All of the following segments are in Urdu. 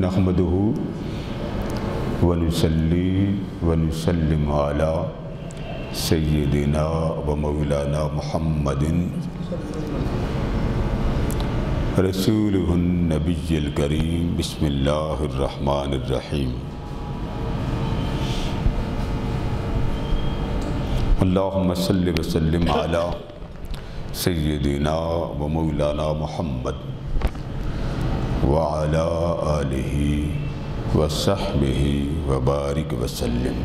نحمدہ ونصلی ونسلم علی سیدنا و مولانا محمد رسولہ النبی الکریم۔ بسم اللہ الرحمن الرحیم۔ اللہم صلی وسلم علی سیدنا و مولانا محمد وعلی آلہ وصحبہ وبارک وسلم۔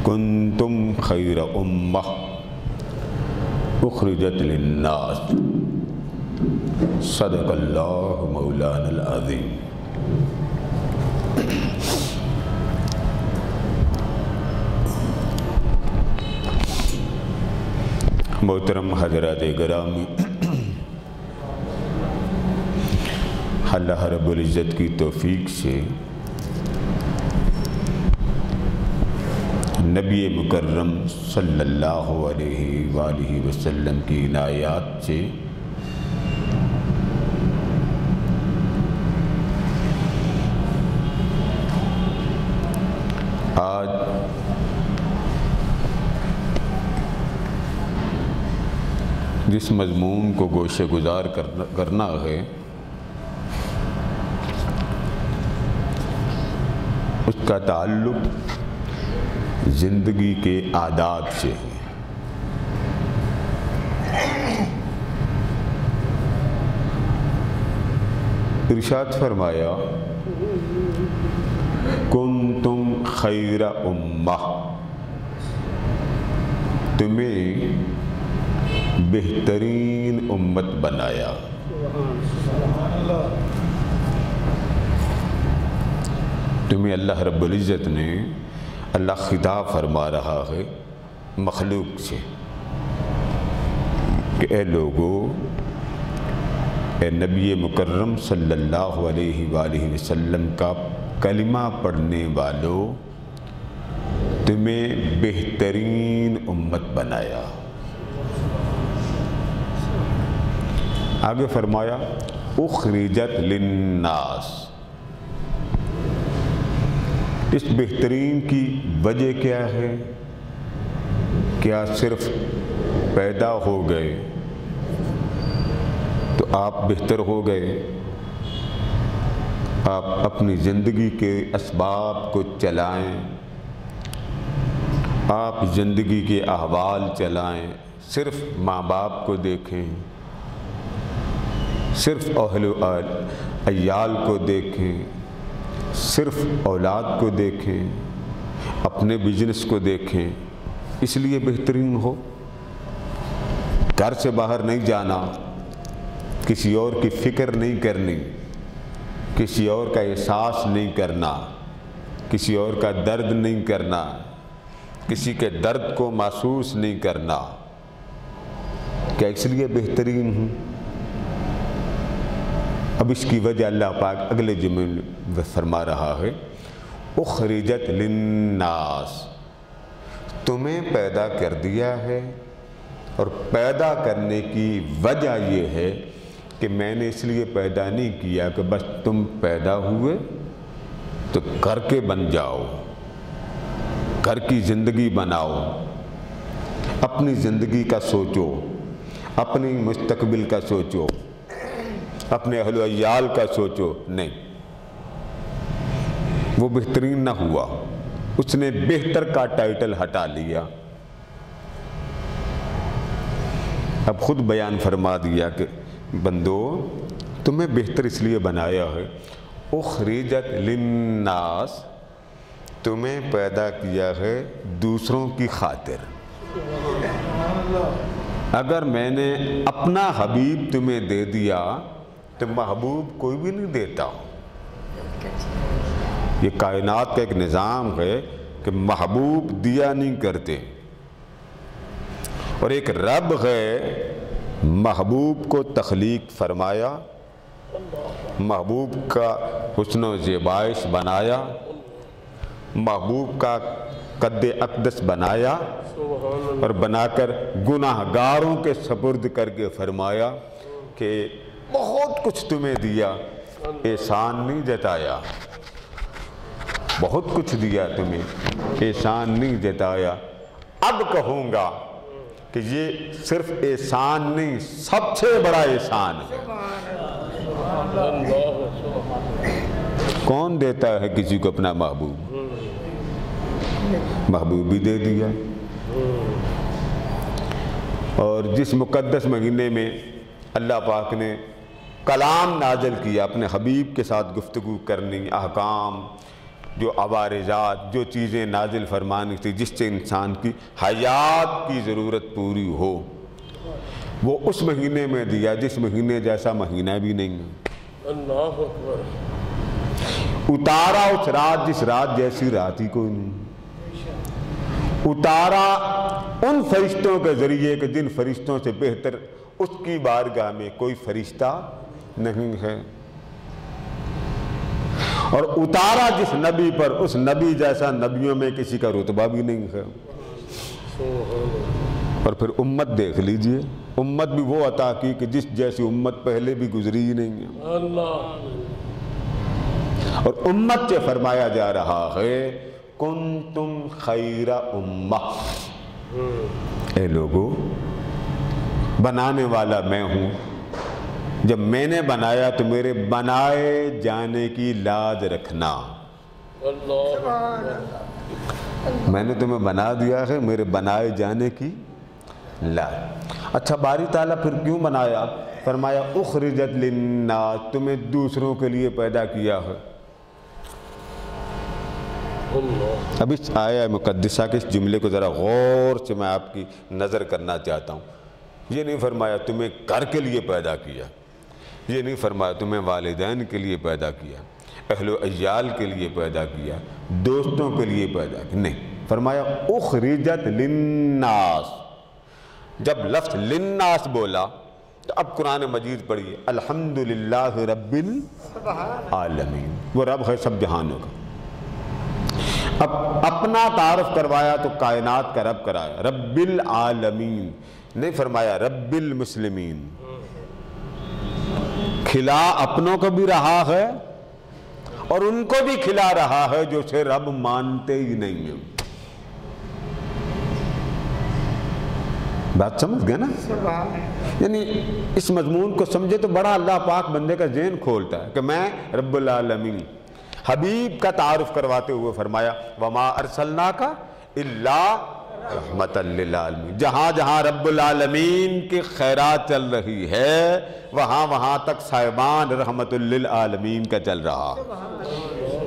کنتم خیر امہ اخرجت للناس، صدق اللہ مولانا العظیم۔ محترم حضرات گرامی، اللہ رب العزت کی توفیق سے نبی مکرم صلی اللہ علیہ وآلہ وسلم کی عنایات سے آج جس مضمون کو گوشہ گزار کرنا ہے اس کا تعلق زندگی کے آداب سے ہے۔ ارشاد فرمایا کنتم خیر امہ، تمہیں بہترین امت بنایا۔ تمہیں اللہ رب العزت نے، اللہ خطاب فرما رہا ہے مخلوق سے کہ اے لوگو، اے نبی مکرم صلی اللہ علیہ وآلہ وسلم کا کلمہ پڑھنے والوں، تمہیں بہترین امت بنایا۔ آگے فرمایا اخرجت للناس۔ اس بہترین کی وجہ کیا ہے؟ کیا صرف پیدا ہو گئے تو آپ بہتر ہو گئے؟ آپ اپنی زندگی کے اسباب کو چلائیں، آپ زندگی کے احوال چلائیں، صرف ماں باپ کو دیکھیں، صرف اہل و عیال کو دیکھیں، صرف اولاد کو دیکھیں، اپنے بزنس کو دیکھیں، اس لیے بہترین ہو؟ گھر سے باہر نہیں جانا، کسی اور کی فکر نہیں کرنی، کسی اور کا احساس نہیں کرنا، کسی اور کا درد نہیں کرنا، کسی کے درد کو محسوس نہیں کرنا، کیا اس لیے بہترین ہوں؟ اب اس کی وجہ اللہ پاک اگلے جملے میں فرما رہا ہے اخرجت للناس، تمہیں پیدا کر دیا ہے، اور پیدا کرنے کی وجہ یہ ہے کہ میں نے اس لیے پیدا نہیں کیا کہ بس تم پیدا ہوئے تو گھر کے بن جاؤ، گھر کی زندگی بناؤ، اپنی زندگی کا سوچو، اپنی مستقبل کا سوچو، اپنے اہل و عیال کا سوچو۔ نہیں، وہ بہترین نہ ہوا، اس نے بہتر کا ٹائٹل ہٹا لیا۔ اب خود بیان فرما دیا کہ بندو، تمہیں بہتر اس لیے بنایا ہے اخرجت للناس، تمہیں پیدا کیا ہے دوسروں کی خاطر۔ اگر میں نے اپنا حبیب تمہیں دے دیا تو محبوب کوئی بھی نہیں دیتا۔ یہ کائنات کا ایک نظام ہے کہ محبوب دیا نہیں کرتے، اور ایک رب ہے محبوب کو تخلیق فرمایا، محبوب کا حسن و زیبائش بنایا، محبوب کا قد اقدس بنایا، اور بنا کر گناہ گاروں کے سپرد کر کے فرمایا کہ بہت کچھ تمہیں دیا، احسان نہیں جتایا، بہت کچھ دیا تمہیں، احسان نہیں جتایا، اب کہوں گا کہ یہ صرف احسان نہیں، سب سے بڑا احسان ہے۔ کون دیتا ہے کسی کو اپنا محبوب؟ محبوب بھی دے دیا۔ اور جس مقدس مہینے میں اللہ پاک نے کلام نازل کیا، اپنے حبیب کے ساتھ گفتگو کرنی، احکام، جو عوارضات، جو چیزیں نازل فرمانی تھی جس سے انسان کی حیات کی ضرورت پوری ہو، وہ اس مہینے میں دیا جس مہینے جیسا مہینہ بھی نہیں ہے۔ اللہ اکبر۔ اتارا اس رات جس رات جیسی رات ہی کوئی نہیں، اتارا ان فرشتوں کے ذریعے کہ جن فرشتوں سے بہتر اس کی بارگاہ میں کوئی فرشتہ نہیں ہے، اور اتارا جس نبی پر اس نبی جیسا نبیوں میں کسی کا رتبہ بھی نہیں ہے۔ اور پھر امت دیکھ لیجئے، امت بھی وہ عطا کی کہ جس جیسی امت پہلے بھی گزری ہی نہیں ہے، اور امت سے فرمایا جا رہا ہے کنتم خیر امہ، اے لوگو بنانے والا میں ہوں، جب میں نے بنایا تو میرے بنائے جانے کی لاج رکھنا، میں نے تمہیں بنا دیا ہے، میرے بنائے جانے کی لاج۔ اچھا باری تعالیٰ پھر کیوں بنایا؟ فرمایا اخرجت للناس، تمہیں دوسروں کے لیے پیدا کیا ہے۔ اب اس آیہ مقدسہ کے اس جملے کو ذرا غور سے میں آپ کی نظر کرنا چاہتا ہوں۔ یہ نہیں فرمایا تمہیں گھر کے لیے پیدا کیا، یہ نہیں فرمایا تمہیں والدین کے لیے پیدا کیا، اہل و عیال کے لیے پیدا کیا، دوستوں کے لیے پیدا کیا، نہیں، فرمایا اخرجت للناس۔ جب لفظ للناس بولا تو اب قرآن مجید پڑھیے، الحمدللہ رب العالمین، وہ رب ہے سب جہانوں کا۔ اب اپنا تعارف کروایا تو کائنات کا رب کرایا، رب العالمین، نہیں فرمایا رب المسلمین۔ کھلا اپنوں کو بھی رہا ہے اور ان کو بھی کھلا رہا ہے جو اسے رب مانتے ہی نہیں ہیں۔ بات سمجھ گئے نا؟ یعنی اس مضمون کو سمجھے تو بڑا اللہ پاک بندے کا ذہن کھولتا ہے کہ میں رب العالمین۔ حبیب کا تعارف کرواتے ہوئے فرمایا وَمَا أَرْسَلْنَاكَ إِلَّا رَحْمَةً لِّلْعَالَمِينَ۔ جہاں جہاں رب العالمین کی خیرات چل رہی ہے وہاں وہاں تک صاحبان رحمت للعالمین کا چل رہا۔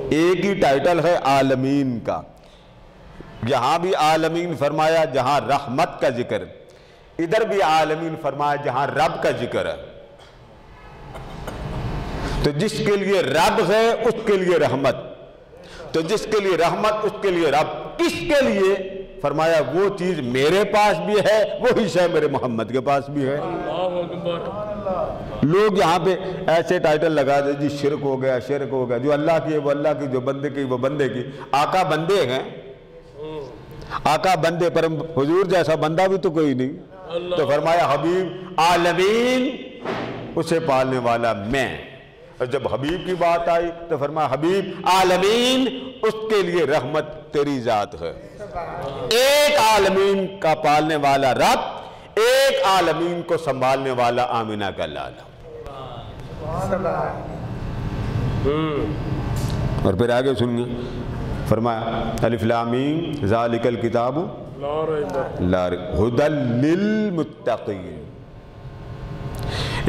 ایک ہی ٹائٹل ہے عالمین کا، یہاں بھی عالمین فرمایا جہاں رحمت کا ذکر، ادھر بھی عالمین فرمایا جہاں رب کا ذکر ہے۔ تو جس کے لیے رب ہے اس کے لیے رحمت، تو جس کے لیے رحمت اس کے لیے رب، کس کے لیے؟ فرمایا وہ چیز میرے پاس بھی ہے، وہی شے میرے محمد کے پاس بھی ہے۔ لوگ یہاں پہ ایسے ٹائٹل لگا دے جی شرک ہو گیا، شرک ہو گیا، جو اللہ کی ہے وہ اللہ کی، جو بندے کی وہ بندے کی۔ آقا بندے ہیں، آقا بندے، پر حضور جیسا بندہ بھی تو کوئی نہیں۔ تو فرمایا حبیب عالمین، اسے پالنے والا میں۔ اور جب حبیب کی بات آئی تو فرمایا حبیب عالمین، اس کے لیے رحمت تیری ذات ہے۔ ایک عالمین کا پالنے والا رب، ایک عالمین کو سنبھالنے والا آمینہ کا لالا۔ اور پھر آگے سنیے، فرمایا الف لام میم ذالک الکتاب لا ریب ھدی للمتقین۔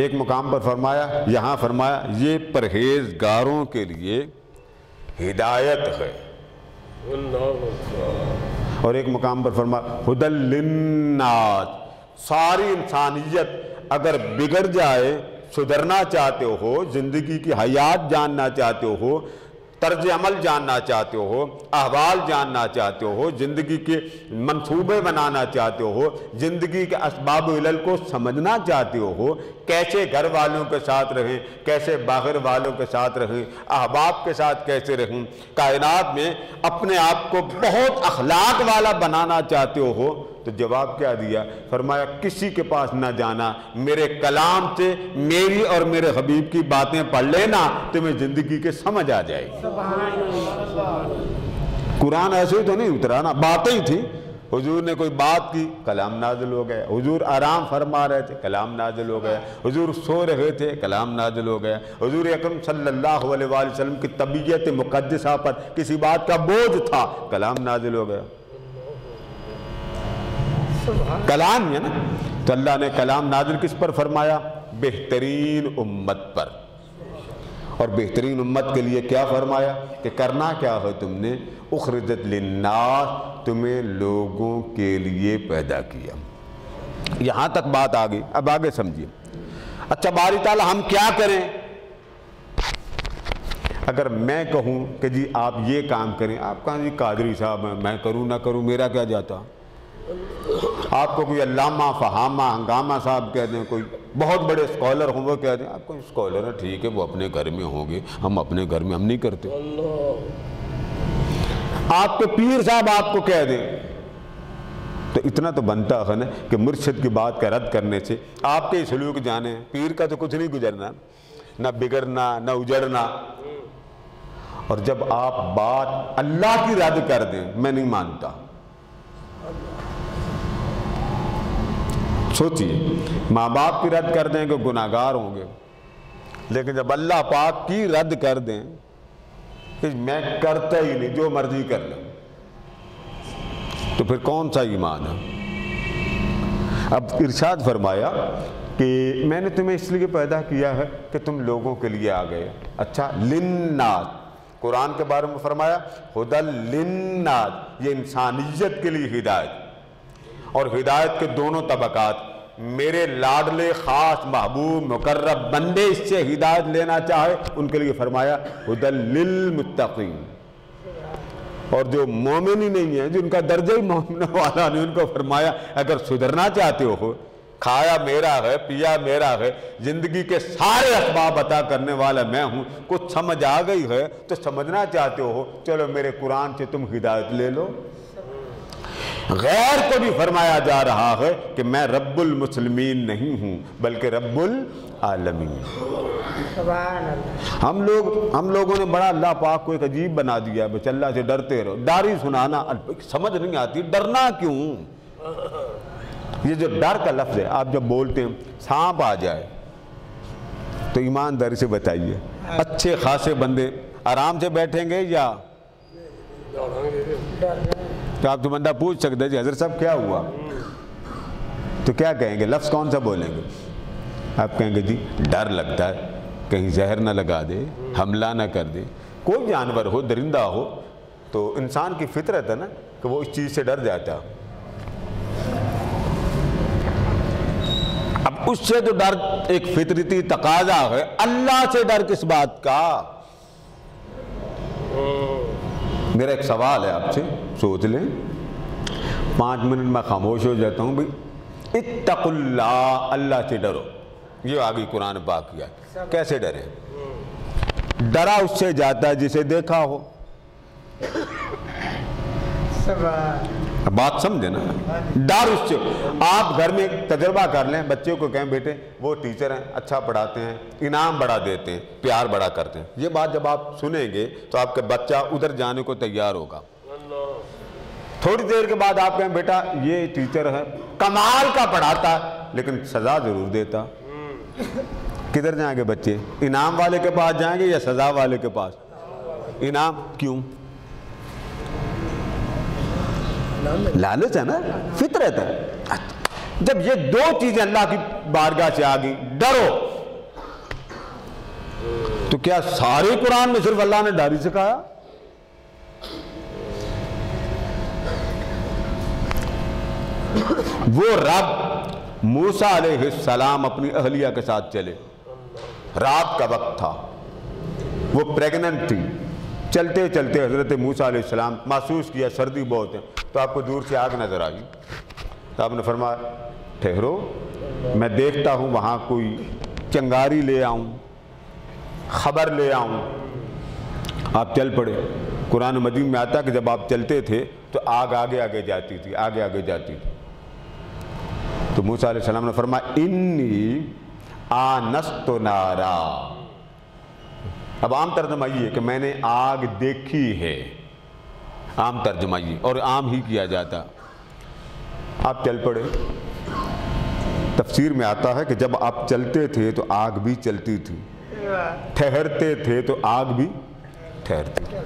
ایک مقام پر فرمایا، یہاں فرمایا یہ پرہیزگاروں کے لیے ہدایت ہے، اور ایک مقام پر فرمایا ھدی للناس۔ ساری انسانیت اگر بگڑ جائے، سدھرنا چاہتے ہو، زندگی کی حیات جاننا چاہتے ہو، طرز عمل جاننا چاہتے ہو، احوال جاننا چاہتے ہو، زندگی کے منصوبے بنانا چاہتے ہو، زندگی کے اسباب و علل کو سمجھنا چاہتے ہو، کیسے گھر والوں کے ساتھ رہیں، کیسے باہر والوں کے ساتھ رہیں، احباب کے ساتھ کیسے رہیں۔ کائنات میں اپنے آپ کو بہت اخلاق والا بنانا چاہتے ہو تو جواب کیا دیا؟ فرمایا کسی کے پاس نہ جانا، میرے کلام سے میری اور میرے حبیب کی باتیں پڑھ لینا، تمہیں زندگی کے سمجھ آ جائے گی۔ قرآن ایسے ہی تو نہیں اترا نا، باتیں ہی تھی۔ حضور نے کوئی بات کی، کلام نازل ہو گیا۔ حضور آرام فرما رہے تھے، کلام نازل ہو گیا۔ حضور سو رہے تھے، کلام نازل ہو گیا۔ حضور اکرم صلی اللہ علیہ وآلہ وسلم کی طبیعت مقدسہ پر کسی بات کا بوجھ تھا، کلام نازل ہو گیا۔ کلام ہے نا، تو اللہ نے کلام نازل کس پر فرمایا؟ بہترین امت پر۔ اور بہترین امت کے لیے کیا فرمایا کہ کرنا کیا ہے تم نے؟ اخرجت للناس، تمہیں لوگوں کے لیے پیدا کیا۔ یہاں تک بات آ گئی، اب آگے سمجھیے۔ اچھا باری تعالیٰ ہم کیا کریں؟ اگر میں کہوں کہ جی آپ یہ کام کریں، آپ کہاں جی قادری صاحب ہیں، میں کروں نہ کروں میرا کیا جاتا؟ آپ کو کوئی علامہ فہامہ ہنگامہ صاحب کہہ دیں، کوئی بہت بڑے اسکالر ہوں وہ کہہ دیں آپ کو اسکالر ہے، ٹھیک ہے وہ اپنے گھر میں ہوں گے، ہم اپنے گھر میں ہم نہیں کرتے۔ آپ کے پیر صاحب آپ کو کہہ دیں تو اتنا تو بنتا ہے نا کہ مرشد کی بات کا رد کرنے سے آپ کے سلوک جانے، پیر کا تو کچھ نہیں گزرنا، نہ بگڑنا نہ اجڑنا۔ اور جب آپ بات اللہ کی رد کر دیں، میں نہیں مانتا، سوچئے ماں باپ کی رد کر دیں کہ گناہگار ہوں گے، لیکن جب اللہ پاک کی رد کر دیں کہ میں کرتا ہی نہیں، جو مرضی کر لوں، تو پھر کون سا ایمان ہے؟ اب ارشاد فرمایا کہ میں نے تمہیں اس لیے پیدا کیا ہے کہ تم لوگوں کے لیے آ گئے۔ اچھا للناس، قرآن کے بارے میں فرمایا ہدی للناس، یہ انسانیت کے لیے ہدایت، اور ہدایت کے دونوں طبقات۔ میرے لاڈلے خاص محبوب مقرب بندے اس سے ہدایت لینا چاہے ان کے لیے فرمایا ہدی للمتقین، اور جو مومن ہی نہیں ہیں، جن کا درجہ ہی مومن والا نہیں، ان کو فرمایا اگر سدھرنا چاہتے ہو، کھایا میرا ہے، پیا میرا ہے، زندگی کے سارے اسباب عطا کرنے والا میں ہوں، کچھ سمجھ آ گئی ہے تو سمجھنا چاہتے ہو، چلو میرے قرآن سے تم ہدایت لے لو۔ غیر کو بھی فرمایا جا رہا ہے کہ میں رب المسلمین نہیں ہوں بلکہ رب العالمین۔ ہم لوگوں نے بڑا اللہ پاک کو ایک عجیب بنا دیا، بس اللہ سے ڈرتے رہو، ڈر ہی سنانا سمجھ نہیں آتی، ڈرنا کیوں؟ یہ جو ڈر کا لفظ ہے، آپ جب بولتے ہیں سانپ آ جائے تو ایمانداری سے بتائیے اچھے خاصے بندے آرام سے بیٹھیں گے یا تو آپ تو بندہ پوچھ سکتے جی حضرت صاحب کیا ہوا، تو کیا کہیں گے؟ لفظ کون سا بولیں گے؟ آپ کہیں گے جی ڈر لگتا ہے کہیں زہر نہ لگا دے، حملہ نہ کر دے۔ کوئی جانور ہو، درندہ ہو، تو انسان کی فطرت ہے نا کہ وہ اس چیز سے ڈر جاتا۔ اب اس سے تو ڈر ایک فطرتی تقاضا ہے، اللہ سے ڈر کس بات کا؟ میرا ایک سوال ہے آپ سے، سوچ لیں، 5 منٹ میں خاموش ہو جاتا ہوں۔ بھئی اتقوا اللہ، اللہ سے ڈرو، یہ آگئی قرآن پاک کیا۔ کیسے ڈریں؟ ڈرا اس سے جاتا ہے جسے دیکھا ہو۔ بات سمجھے نا، ڈر اس سے۔ آپ گھر میں تجربہ کر لیں، بچے کو کہیں بیٹے وہ ٹیچر ہیں، اچھا پڑھاتے ہیں، انعام بڑا دیتے ہیں، پیار بڑا کرتے ہیں، یہ بات جب آپ سنیں گے تو آپ کا بچہ ادھر جانے کو تیار ہوگا۔ تھوڑی دیر کے بعد آپ کہیں بیٹا یہ ٹیچر ہے، کمال کا پڑھاتا ہے لیکن سزا ضرور دیتا، کدھر جائیں گے بچے؟ انعام والے کے پاس جائیں گے یا سزا والے کے پاس؟ انعام کیوں؟ لالچ ہے نا، فطرت ہے۔ جب یہ دو چیزیں اللہ کی بارگاہ سے آ گئی، ڈرو، تو کیا سارے قرآن میں صرف اللہ نے ڈر ہی سکھایا؟ وہ رب موسیٰ علیہ السلام اپنی اہلیہ کے ساتھ چلے، رات کا وقت تھا، وہ پریگننٹ تھی، چلتے چلتے حضرت موسیٰ علیہ السلام محسوس کیا سردی بہت ہے، تو آپ کو دور سے آگ نظر آئی، تو آپ نے فرمایا ٹھہرو، میں دیکھتا ہوں وہاں کوئی چنگاری لے آؤں، خبر لے آؤں، آپ چل پڑے۔ قرآن مجید میں آتا ہے کہ جب آپ چلتے تھے تو آگ آگے آگے جاتی تھی، آگے آگے جاتی تھی۔ تو موسیٰ علیہ السلام نے فرمایا انی آنست نارا۔ اب عام ترجمہ یہ ہے کہ میں نے آگ دیکھی ہے، عام ترجمہ یہ، اور عام ہی کیا جاتا۔ آپ چل پڑے۔ تفسیر میں آتا ہے کہ جب آپ چلتے تھے تو آگ بھی چلتی تھی، ٹھہرتے تھے تو آگ بھی ٹھہرتی تھی۔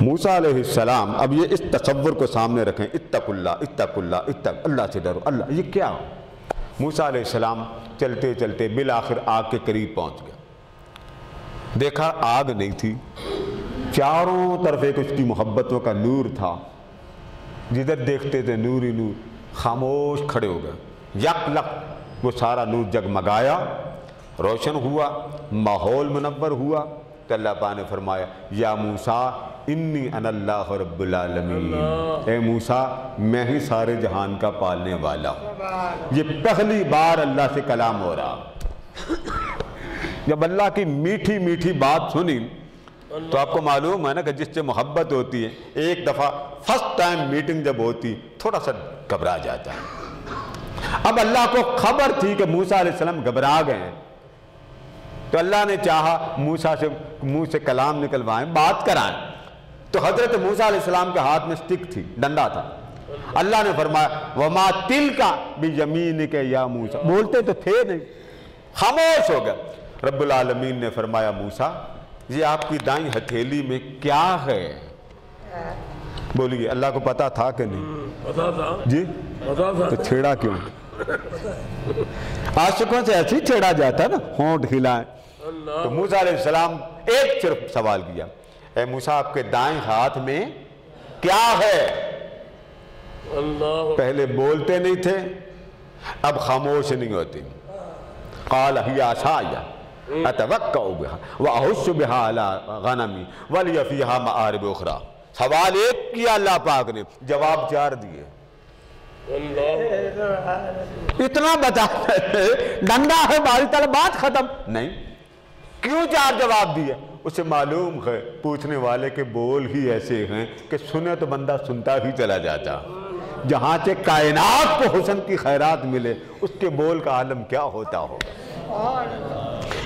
موسیٰ علیہ السلام اب یہ اس تصور کو سامنے رکھیں، اتق اللہ اتق اللہ اتق اللہ سے ڈرو اللہ، یہ کیا؟ موسیٰ علیہ السلام چلتے چلتے بالآخر آگ کے قریب پہنچ گئے۔ دیکھا آگ نہیں تھی، چاروں طرف ایک اس کی محبتوں کا نور تھا، جدھر دیکھتے تھے نور ہی نور۔ خاموش کھڑے ہو گئے، یک لک وہ سارا نور جگمگایا، روشن ہوا، ماحول منور ہوا۔ تو اللہ پاک نے فرمایا یا موسیٰ انی انا اللہ رب العالمین، اے موسیٰ میں ہی سارے جہان کا پالنے والا ہوں۔ یہ پہلی بار اللہ سے کلام ہو رہا۔ جب اللہ کی میٹھی میٹھی بات سنی تو آپ کو معلوم ہے نا کہ جس سے محبت ہوتی ہے، ایک دفعہ فرسٹ ٹائم میٹنگ جب ہوتی تھوڑا سا گھبرا جاتا ہے۔ اب اللہ کو خبر تھی کہ موسیٰ علیہ السلام گھبرا گئے ہیں، تو اللہ نے چاہا موسیٰ سے منہ سے کلام نکلوائیں، بات کرائیں۔ تو حضرت موسیٰ علیہ السلام کے ہاتھ میں سٹک تھی، ڈنڈا تھا۔ اللہ نے فرمایا وَمَا تِلْكَ بِيَمِينِكَ يَا موسیٰ، بولتے تو تھے نہیں، خاموش ہو گئے۔ رب العالمین نے فرمایا موسیٰ یہ آپ کی دائیں ہتھیلی میں کیا ہے؟ بولیے اللہ کو پتا تھا کہ نہیں؟ پتا تھا جی، پتا تھا۔ تو چھیڑا کیوں؟ عاشقوں سے ایسے ہی چھیڑا جاتا نا، ہونٹ ہلائیں۔ تو موسیٰ علیہ السلام ایک صرف سوال کیا، اے موسیٰ آپ کے دائیں ہاتھ میں کیا ہے؟ پہلے بولتے نہیں تھے، اب خاموش نہیں ہوتے۔ قال ہی عصای اتوکأ بها واحش بها علی غنمی ولی فیہا مآرب اخری۔ سوال ایک کیا اللہ پاک نے، جواب چار دیے۔ اتنا بتا ڈنڈا ہے باری تعالیٰ، بات ختم نہیں، کیوں چار جواب دیے؟ اسے معلوم ہے پوچھنے والے کے بول ہی ایسے ہیں کہ سنے تو بندہ سنتا ہی چلا جاتا۔ جہاں سے کائنات کو حسن کی خیرات ملے اس کے بول کا عالم کیا ہوتا ہوگا۔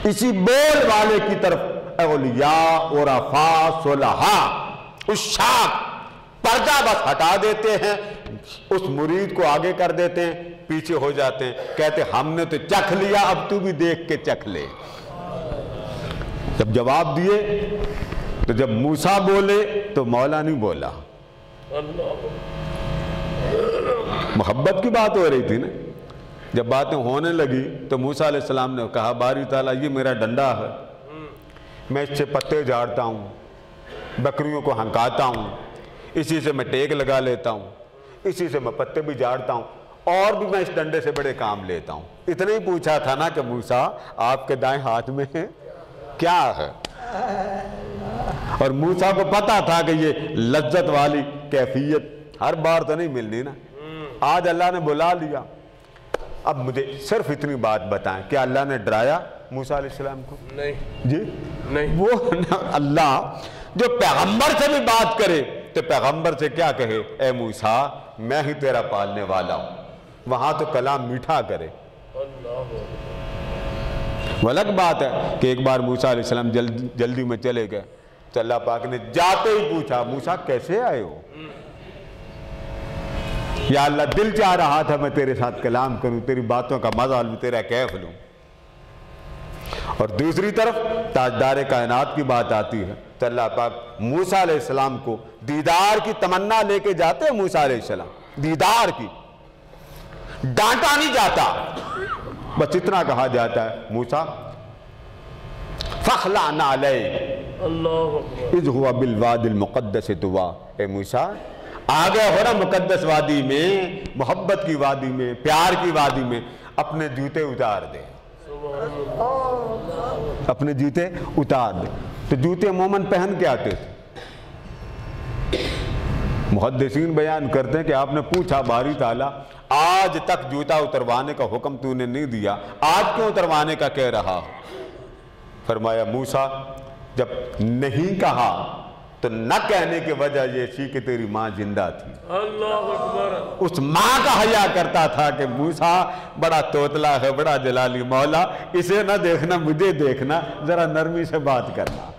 اسی بول والے کی طرف اولیاء عرفاء صلحاء عشاق پردہ بس ہٹا دیتے ہیں، اس مرید کو آگے کر دیتے ہیں، پیچھے ہو جاتے ہیں، کہتے ہم نے تو چکھ لیا، اب تو بھی دیکھ کے چکھ لے۔ جب جواب دیے تو جب موسیٰ بولے تو مولا نہیں بولا، محبت کی بات ہو رہی تھی نا۔ جب باتیں ہونے لگی تو موسیٰ علیہ السلام نے کہا باری تعالیٰ یہ میرا ڈنڈا ہے، میں اس سے پتے جھاڑتا ہوں، بکریوں کو ہنکاتا ہوں، اسی سے میں ٹیک لگا لیتا ہوں، اسی سے میں پتے بھی جھاڑتا ہوں، اور بھی میں اس ڈنڈے سے بڑے کام لیتا ہوں۔ اتنا ہی پوچھا تھا نا کہ موسیٰ آپ کے دائیں ہاتھ میں کیا ہے؟ اور موسیٰ کو پتا تھا کہ یہ لذت والی کیفیت ہر بار تو نہیں ملنی نا، آج اللہ نے بلا لیا۔ اب مجھے صرف اتنی بات بتائیں، کیا اللہ نے ڈرایا موسیٰ علیہ السلام کو؟ نہیں جی نہیں۔ وہ اللہ جو پیغمبر سے بھی بات کرے تو پیغمبر سے کیا کہے، اے موسیٰ میں ہی تیرا پالنے والا ہوں، وہاں تو کلام میٹھا کرے۔ وہ الگ بات ہے کہ ایک بار موسیٰ علیہ السلام جلدی میں چلے گئے تو اللہ پاک نے جاتے ہی پوچھا موسیٰ کیسے آئے ہو؟ یا اللہ دل چاہ رہا تھا میں تیرے ساتھ کلام کروں، تیری باتوں کا مزہ لوں، تیرا کیف لوں۔ اور دوسری طرف تاجدار کائنات کی بات آتی ہے تو اللہ پاک موسیٰ علیہ السلام کو دیدار کی تمنا لے کے جاتے ہیں۔ موسیٰ علیہ السلام دیدار کی، ڈانٹا نہیں جاتا، بس اتنا کہا جاتا ہے موسیٰ فَخْلَعْ نَعْلَيْكَ اِذْ هُوَ بِالْوَادِ الْمُقَدَّسِ طُوًى۔ اے موسیٰ آگے ہو نا مقدس وادی میں، محبت کی وادی میں، پیار کی وادی میں، اپنے جوتے اتار دے، اپنے جوتے اتار دے۔ تو جوتے عموماً پہن کے آتے تھے۔ محدثین بیان کرتے ہیں کہ آپ نے پوچھا باری تعالیٰ آج تک جوتا اتروانے کا حکم تو نے نہیں دیا، آج کیوں اتروانے کا کہہ رہا؟ فرمایا موسیٰ جب نہیں کہا تو نہ کہنے کی وجہ یہ تھی کہ تیری ماں زندہ تھی۔ اللہ اکبر۔ اس ماں کا حیا کرتا تھا کہ موسیٰ بڑا توتلا ہے، بڑا جلالی، مولا اسے نہ دیکھنا مجھے دیکھنا، ذرا نرمی سے بات کرنا۔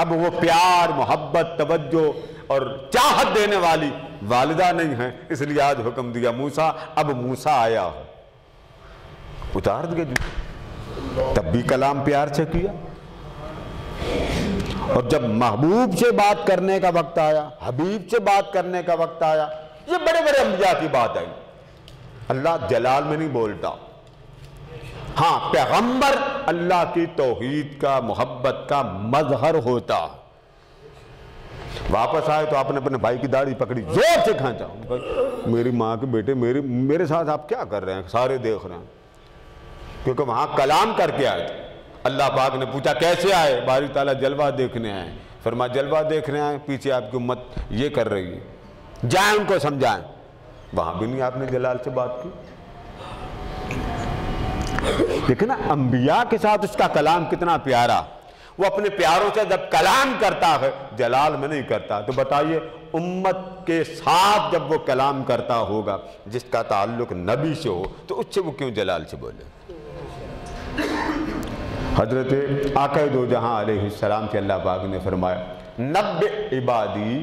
اب وہ پیار، محبت، توجہ اور چاہت دینے والی والدہ نہیں ہے، اس لیے آج حکم دیا موسیٰ۔ اب موسیٰ آیا اتار دیا جو، تب بھی کلام پیار سے کیا، اور جب محبوب سے بات کرنے کا وقت آیا، حبیب سے بات کرنے کا وقت آیا، یہ بڑے بڑے انبیاء کی بات ہے۔ اللہ جلال میں نہیں بولتا، ہاں پیغمبر اللہ کی توحید کا، محبت کا مظہر ہوتا۔ واپس آئے تو آپ نے اپنے بھائی کی داڑھی پکڑی، زور سے کھینچا، میری ماں کے بیٹے میرے ساتھ آپ کیا کر رہے ہیں؟ سارے دیکھ رہے ہیں، کیونکہ وہاں کلام کر کے آئے تھے۔ اللہ پاک نے پوچھا کیسے آئے؟ باری تعالیٰ جلوہ دیکھنے آئے۔ فرمایا جلوہ دیکھنے آئے، پیچھے آپ کی امت یہ کر رہی ہے، جائیں ان کو سمجھائیں۔ وہاں بھی نہیں آپ نے جلال سے بات کی۔ لیکن انبیاء کے ساتھ اس کا کلام کتنا پیارا، وہ اپنے پیاروں سے جب کلام کرتا ہے جلال میں نہیں کرتا۔ تو بتائیے امت کے ساتھ جب وہ کلام کرتا ہوگا جس کا تعلق نبی سے ہو تو اس سے وہ کیوں جلال سے بولے؟ حضرت آقا دو جہاں علیہ السلام سے اللہ پاک نے فرمایا نبئ عبادی،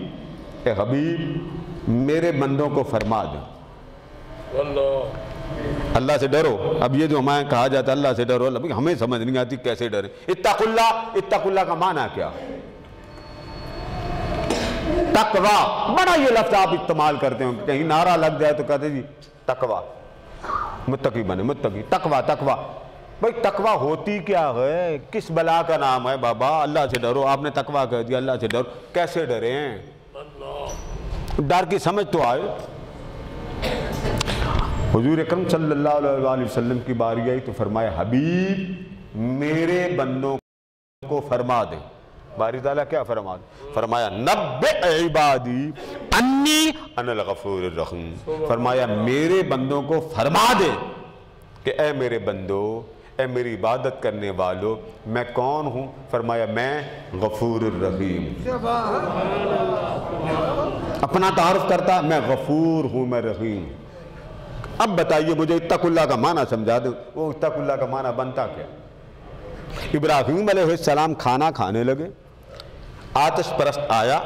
اے حبیب میرے بندوں کو فرما دو، اللہ سے ڈرو۔ اب یہ جو ہمیں کہا جاتا ہے اللہ سے ڈرو، ہمیں سمجھ نہیں آتی کیسے ڈرے۔ اتق اللہ کا معنی کیا؟ تقوی، بڑا یہ لفظ آپ استعمال کرتے ہیں، کہیں نعرہ لگ جائے تو کہتے جی تقوی، متقی بنے، متقی، تقوی تقوی۔ بھئی تقوی ہوتی کیا ہے؟ کس بلا کا نام ہے بابا؟ اللہ سے ڈرو، آپ نے تقوی کہہ دیا، اللہ سے ڈرو، کیسے ڈرے ہیں؟ ڈر کی سمجھ تو آئے۔ حضور اکرم صلی اللہ علیہ وسلم کی باری آئی تو فرمایا حبیب میرے بندوں کو فرما دے۔ باری تعالیٰ کیا فرما دے؟ فرمایا نبئ عبادی انی انا الغفور الرحیم۔ فرمایا میرے بندوں کو فرما دے کہ اے میرے بندو، اے میری عبادت کرنے والو، میں کون ہوں؟ فرمایا میں غفور الرحیم۔ اپنا تعارف کرتا، میں غفور ہوں، میں رحیم۔ اب بتائیے مجھے اتق اللہ کا معنی سمجھا دیں، وہ اتق اللہ کا معنی بنتا کیا؟ ابراہیم علیہ السلام کھانا کھانے لگے، آتش پرست آیا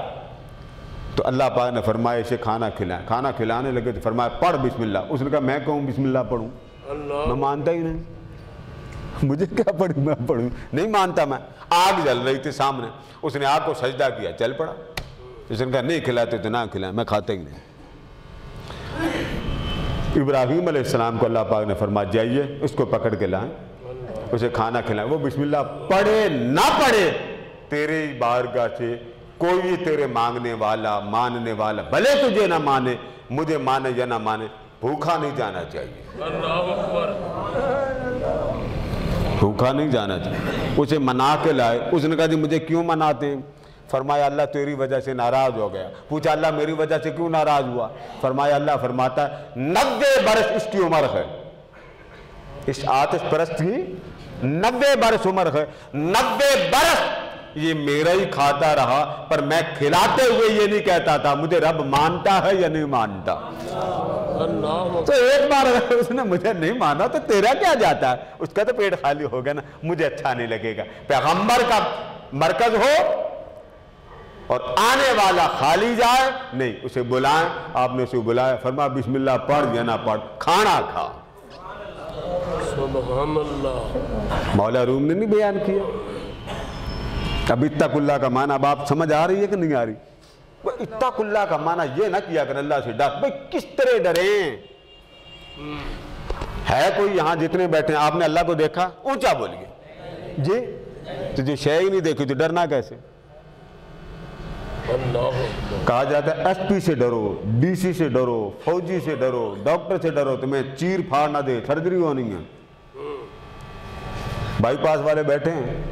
تو اللہ پاک نے فرمایا اسے کھانا کھلائیں۔ کھانا کھلانے لگے تو فرمایا پڑھ بسم اللہ۔ اس نے کہا میں کہوں بسم اللہ پڑھوں؟ میں مانتا ہی نہیں، مجھے کیا پڑھوں، میں پڑھوں نہیں مانتا میں۔ آگ جل رہی تھی سامنے، اس نے آگ کو سجدہ کیا، چل پڑا۔ اس نے کہا نہیں کھلاتے تو نہ کھلائیں، میں کھاتا ہی نہیں۔ ابراہیم علیہ السلام کو اللہ پاک نے فرمایا جائیے اس کو پکڑ کے لائیں، اسے کھانا کھلائیں۔ وہ بسم اللہ پڑھے نہ پڑھے، تیرے بارگاہ سے کوئی تیرے مانگنے والا، ماننے والا، بھلے تجھے نہ مانے، مجھے مانے یا نہ مانے، بھوکا نہیں جانا چاہیے، بھوکا نہیں جانا چاہیے۔ اسے منا کے لائے، اس نے کہا جی مجھے کیوں مناتے ہیں؟ فرمایا اللہ تیری وجہ سے ناراض ہو گیا۔ پوچھا اللہ میری وجہ سے کیوں ناراض ہوا؟ فرمایا اللہ فرماتا ہے 90 برس اس کی عمر ہے، اس آتش پرست کی 90 برس عمر ہے، 90 برس یہ میرا ہی کھاتا رہا، پر میں کھلاتے ہوئے یہ نہیں کہتا تھا مجھے رب مانتا ہے یا نہیں مانتا۔ تو ایک بار اگر اس نے مجھے نہیں مانا تو تیرا کیا جاتا ہے؟ اس کا تو پیٹ خالی ہو گیا نا، مجھے اچھا نہیں لگے گا۔ پیغمبر کا مرکز ہو اور آنے والا خالی جائے نہیں، اسے بلائیں۔ آپ نے اسے بلایا، فرمایا بسم اللہ پڑھ یا نہ پڑھ، کھانا کھا۔ سبحان اللہ۔ مولا روم نے نہیں بیان کیا۔ اب اتق اللہ کا معنی اب آپ سمجھ آ رہی ہے کہ نہیں آ رہی؟ اتق اللہ کا معنی یہ نہ کیا کہ اللہ سے ڈر۔ بھئی کس طرح ڈریں؟ ہے کوئی یہاں جتنے بیٹھے ہیں آپ نے اللہ کو دیکھا؟ اونچا بولیے جی، تو جو شے ہی نہیں دیکھی تو ڈرنا کیسے؟ کہا جاتا ہے ایس پی سے ڈرو، ڈی سی سے ڈرو، فوجی سے ڈرو، ڈاکٹر سے ڈرو، تمہیں چیر پھاڑ نہ دے، سرجری ہونی ہے۔ بائی پاس والے بیٹھے ہیں،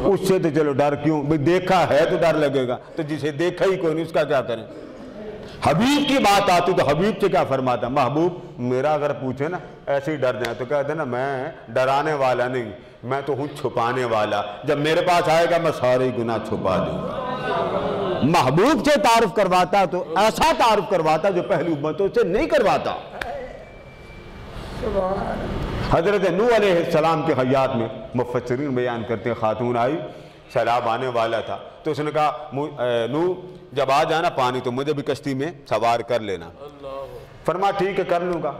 اس سے تو چلو ڈر کیوں؟ بھئی دیکھا ہے تو ڈر لگے گا، تو جسے دیکھا ہی کوئی نہیں اس کا کیا کریں؟ حبیب کی بات آتی تو حبیب سے کیا فرماتا؟ محبوب میرا اگر پوچھے نا ایسے ہی ڈر جائیں تو کہتے ہیں نا میں ڈرانے والا نہیں، میں تو ہوں چھپانے والا، جب میرے پاس آئے گا میں سارے گناہ چھپا دوں گا۔ محبوب سے تعارف کرواتا تو ایسا تعارف کرواتا جو پہلی امتوں سے نہیں کرواتا۔ حضرت نوح علیہ السلام کے حیات میں مفسرین بیان کرتے ہیں، خاتون آئی، سیلاب آنے والا تھا تو اس نے کہا نوح جب آ جانا پانی تو مجھے بھی کشتی میں سوار کر لینا۔ فرما ٹھیک ہے کر لوں گا۔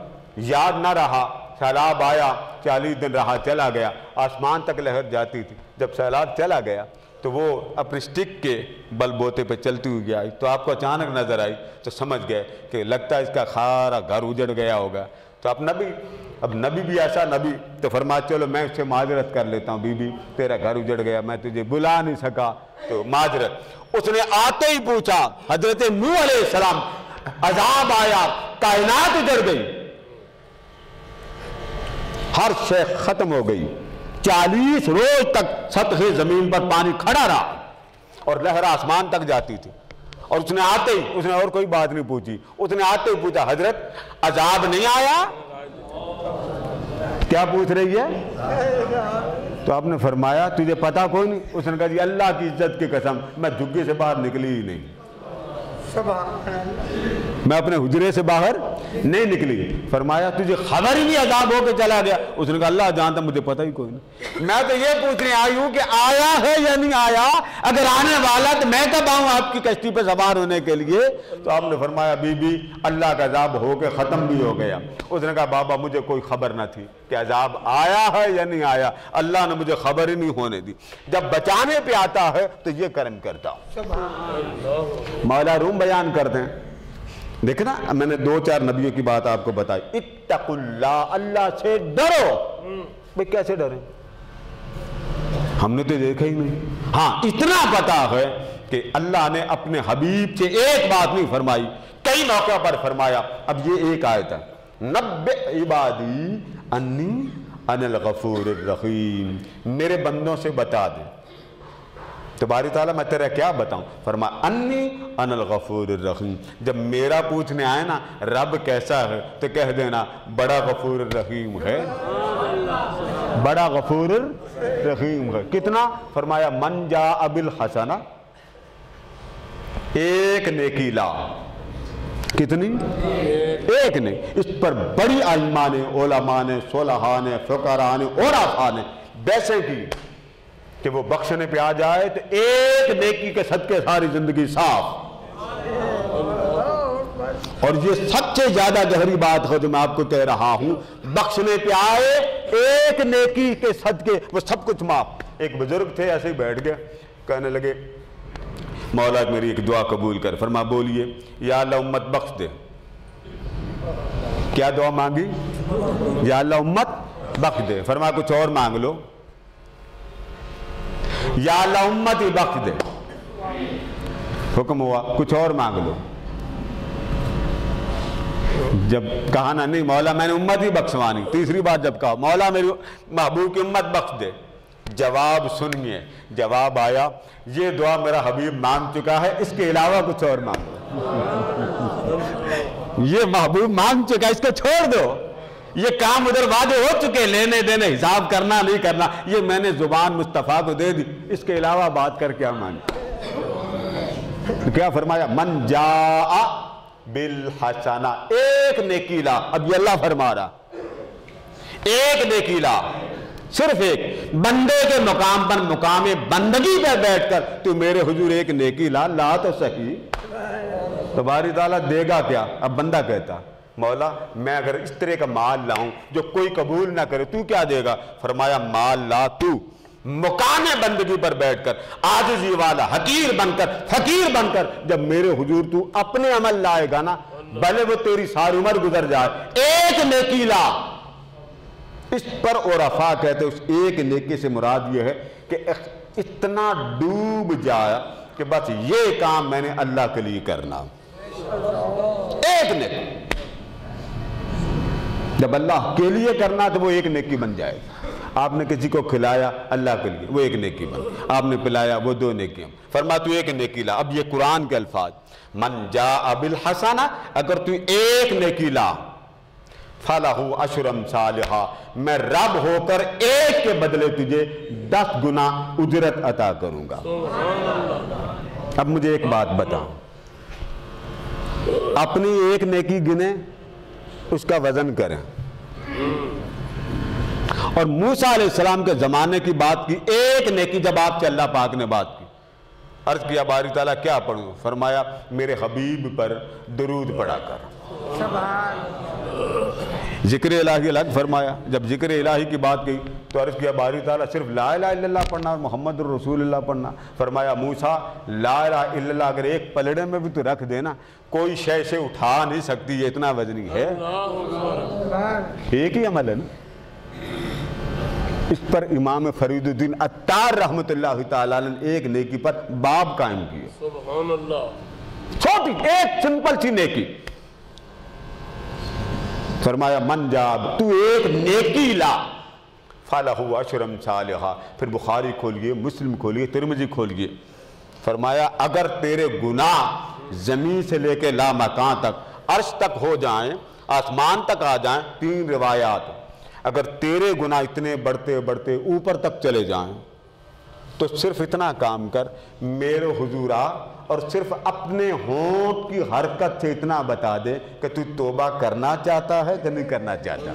یاد نہ رہا، سیلاب آیا، 40 دن رہا، چلا گیا، آسمان تک لہر جاتی تھی۔ جب سیلاب چلا گیا تو وہ اپنے سٹک کے بل بوتے پہ چلتی ہوئی آئی تو آپ کو اچانک نظر آئی تو سمجھ گئے کہ لگتا ہے اس کا سارا گھر اجڑ گیا ہوگا۔ تو اب نبی بھی ایسا نبی تو فرما چلو میں اس سے معذرت کر لیتا ہوں، بی بی تیرا گھر اجڑ گیا، میں تجھے بلا نہیں سکا تو معذرت۔ اس نے آتے ہی پوچھا، حضرت نوح علیہ السلام عذاب آیا، کائنات اجڑ گئی، ہر شے ختم ہو گئی، 40 روز تک سطح زمین پر پانی کھڑا رہا اور لہر آسمان تک جاتی تھی۔ اور اس نے آتے ہی، اس نے اور کوئی بات نہیں پوچھی، اس نے آتے ہی پوچھا حضرت عذاب نہیں آیا؟ کیا پوچھ رہی ہے؟ تو آپ نے فرمایا تجھے پتا کوئی نہیں؟ اس نے کہا جی اللہ کی عزت کی قسم میں جھگے سے باہر نکلی ہی نہیں، میں اپنے حجرے سے باہر نہیں نکلی۔ فرمایا تجھے خبر ہی نہیں عذاب ہو کے چلا گیا؟ اس نے کہا اللہ جانتا مجھے پتہ ہی کوئی نہیں، میں تو یہ پوچھنے آئی ہوں کہ آیا ہے یا نہیں آیا، اگر آنے والا تو میں کب آؤں آپ کی کشتی پہ سوار ہونے کے لیے؟ تو آپ نے فرمایا بی بی اللہ کا عذاب ہو کے ختم بھی ہو گیا۔ اس نے کہا بابا مجھے کوئی خبر نہ تھی کہ عذاب آیا ہے یا نہیں آیا، اللہ نے مجھے خبر ہی نہیں ہونے دی، جب بچانے پہ آتا ہے تو یہ کرم کرتا ہوں۔ مولا روم بیان کرتے ہیں، دیکھنا میں نے 2-4 نبیوں کی بات آپ کو بتائی، اتقوا اللہ، اللہ سے ڈرو۔ بھئی کیسے ڈریں؟ ہم نے تو دیکھا ہی نہیں۔ ہاں اتنا پتا ہے کہ اللہ نے اپنے حبیب سے ایک بات نہیں فرمائی، کئی موقع پر فرمایا۔ اب یہ ایک آیت ہے، نبئ عبادی انی انا الغفور الرحیم، میرے بندوں سے بتا دے۔ تو باری تعالیٰ میں تیرا کیا بتاؤں؟ فرمایا انی انا الغفور الرحیم، جب میرا پوچھنے آئے نا رب کیسا ہے تو کہہ دینا بڑا غفور الرحیم ہے، بڑا غفور الرحیم ہے۔ کتنا؟ فرمایا من جاء بالحسنہ، ایک نیکی لا، کتنی؟ ایک نے۔ اس پر بڑی علماء نے، علماء نے، صلحاء نے، فقراء نے، عرفاء نے بحثیں کی کہ وہ بخشنے پہ آ جائے تو ایک نیکی کے صدقے ساری زندگی صاف۔ اور یہ سب سے زیادہ گہری بات ہے جو میں آپ کو کہہ رہا ہوں، بخشنے پہ آئے ایک نیکی کے صدقے وہ سب کچھ معاف۔ ایک بزرگ تھے ایسے ہی بیٹھ گئے، کہنے لگے مولا میری ایک دعا قبول کر۔ فرما بولیے، یا اللہ امت بخش دے۔ کیا دعا مانگی؟ یا اللہ امت بخش دے۔ فرما کچھ اور مانگ لو، یا اللہ امت ہی بخش دے۔ حکم ہوا کچھ اور مانگ لو۔ جب کہا نا نہیں مولا میں نے امت ہی بخشوانی، تیسری بار جب کہا مولا میری محبوب کی امت بخش دے، جواب سنیے، جواب آیا یہ دعا میرا حبیب مانگ چکا ہے، اس کے علاوہ کچھ اور مانگو۔ یہ محبوب مانگ چکا ہے، اس کو چھوڑ دو، یہ کام ادھر وعدے ہو چکے، لینے دینے حساب کرنا نہیں کرنا، یہ میں نے زبان مصطفیٰ کو دے دی، اس کے علاوہ بات کر کیا مانگی؟ کیا فرمایا؟ من جاء بالحسنہ، ایک نیکی لا۔ اب یہ اللہ فرما رہا ایک نیکی لا، صرف ایک بندے کے مقام پر، مقام بندگی پہ بیٹھ کر تو میرے حضور ایک نیکی لا، لا تو صحیح۔ تو باری تعالیٰ دے گا کیا؟ اب بندہ کہتا مولا میں اگر اس طرح کا مال لاؤں جو کوئی قبول نہ کرے تو کیا دے گا؟ فرمایا مال لا تو مقام بندگی پر بیٹھ کر عاجزی والا حقیر بن کر، فقیر بن کر جب میرے حضور تو اپنے عمل لائے گا نا، بھلے وہ تیری ساری عمر گزر جائے، ایک نیکی لا۔ اس پر عرفاء کہتے ہیں اس ایک نیکی سے مراد یہ ہے کہ اتنا ڈوب جایا کہ بس یہ کام میں نے اللہ کے لیے کرنا، ایک نیکی۔ جب اللہ کے لیے کرنا تو وہ ایک نیکی بن جائے۔ آپ نے کسی کو کھلایا اللہ کے لیے، وہ ایک نیکی بن، آپ نے پلایا وہ 2 نیکیاں، فرما تو ایک نیکی لا۔ اب یہ قرآن کے الفاظ، من جاء بالحسنہ، اگر تو ایک نیکی لا، فَلَهُ عَشْرُ أَمْثَالِهَا، میں رب ہو کر ایک کے بدلے تجھے 10 گنا اجرت عطا کروں گا۔ اب مجھے ایک بات بتاؤ، اپنی ایک نیکی گنے، اس کا وزن کریں، اور موسیٰ علیہ السلام کے زمانے کی بات کی، ایک نیکی جب آپ سے اللہ پاک نے بات کی، عرض کیا باری تعالیٰ کیا پڑھوں؟ فرمایا میرے حبیب پر درود پڑھا کر۔ ذکر الہی الگ فرمایا، جب ذکر الہی کی بات کی تو عرض کیا باری تعالیٰ صرف لا الہ الا اللہ پڑھنا اور محمد رسول اللہ پڑھنا؟ فرمایا موسیٰ لا الہ الا اللہ اگر ایک پلڑے میں بھی تو رکھ دینا، کوئی شے سے اٹھا نہیں سکتی، یہ اتنا وزنی ہے، ایک ہی عمل ہے نا۔ اس پر امام فرید الدین عطار رحمت اللہ تعالیٰ نے ایک نیکی پر باب قائم کیا، سبحان اللہ، چھوٹی ایک سمپل سی نیکی، فرمایا من جاب، تو ایک نیکی لا، فَلَهُ عَشْرُ أَمْثَالِهَا۔ پھر بخاری کھولیے، مسلم کھولیے، ترمذی کھولیے، فرمایا اگر تیرے گناہ زمین سے لے کے لا مکان تک، عرش تک ہو جائیں، آسمان تک آ جائیں، 3 روایات، اگر تیرے گناہ اتنے بڑھتے بڑھتے اوپر تک چلے جائیں تو صرف اتنا کام کر، میرے حضور آ اور صرف اپنے ہونٹ کی حرکت سے اتنا بتا دے کہ تو توبہ کرنا چاہتا ہے کہ نہیں کرنا چاہتا۔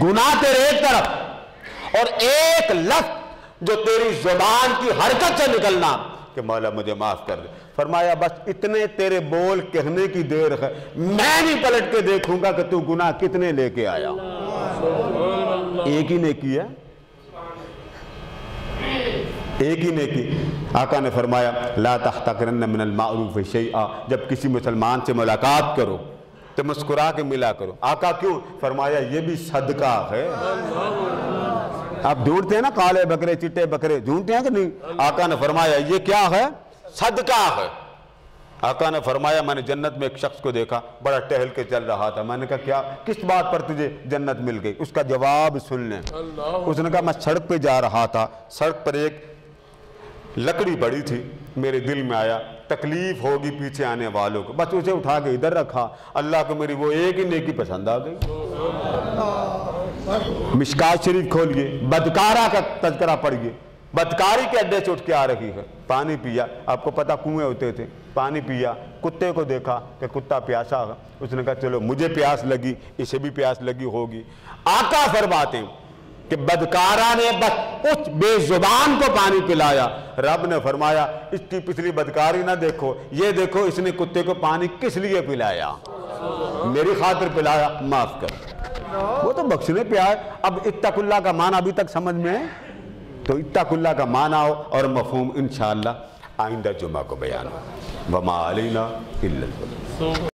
گناہ تیرے ایک طرف اور ایک لفظ جو تیری زبان کی حرکت سے نکلنا کہ مولا مجھے معاف کر دے، فرمایا بس اتنے تیرے بول کہنے کی دیر ہے، میں نہیں پلٹ کے دیکھوں گا کہ تو گناہ کتنے لے کے آیا۔ ایک ہی نیکی ہے، ایک ہی نیکی۔ آقا نے فرمایا لا تحتقرن من المعروف شیئا، جب کسی مسلمان سے ملاقات کرو تو مسکرا کے ملا کرو۔ آقا کیوں؟ فرمایا یہ بھی صدقہ ہے۔ آپ ڈھونڈتے ہیں نا کالے بکرے چٹے بکرے، ڈھونڈتے ہیں کہ نہیں؟ آقا نے فرمایا یہ کیا ہے؟ صدقہ ہے۔ آقا نے فرمایا میں نے جنت میں ایک شخص کو دیکھا، بڑا ٹہل کے چل رہا تھا، میں نے کہا کیا کس بات پر تجھے جنت مل گئی؟ اس کا جواب سن لیں۔ اس نے کہا میں سڑک پہ جا رہا تھا، سڑک پر ایک لکڑی بڑی تھی، میرے دل میں آیا تکلیف ہوگی پیچھے آنے والوں کو، بس اسے اٹھا کے ادھر رکھا، اللہ کو میری وہ ایک ہی نیکی پسند آ گئی۔ مشکات شریف کھولیے، بدکارہ کا تذکرہ پڑھیے، بدکاری کے اڈے سے اٹھ کے آ رہی ہے، پانی پیا، آپ کو پتہ کنویں ہوتے تھے، پانی پیا، کتے کو دیکھا کہ کتا پیاسا ہے، اس نے کہا چلو مجھے پیاس لگی، اسے بھی پیاس لگی ہوگی۔ آقا فرماتے ہیں کہ بدکارہ نے بس اس بے زبان کو پانی پلایا، رب نے فرمایا اس کی پچھلی بدکاری نہ دیکھو، یہ دیکھو اس نے کتے کو پانی کس لیے پلایا، میری خاطر پلایا، معاف کر، وہ تو بخشنے پہ آئے۔ اب اتق اللہ کا معنی ابھی تک سمجھ میں ہے؟ تو اتق اللہ کا معنی ہو اور مفہوم انشاءاللہ آئندہ جمعہ کو بیان ہو۔ وما علینا الا البلاغ۔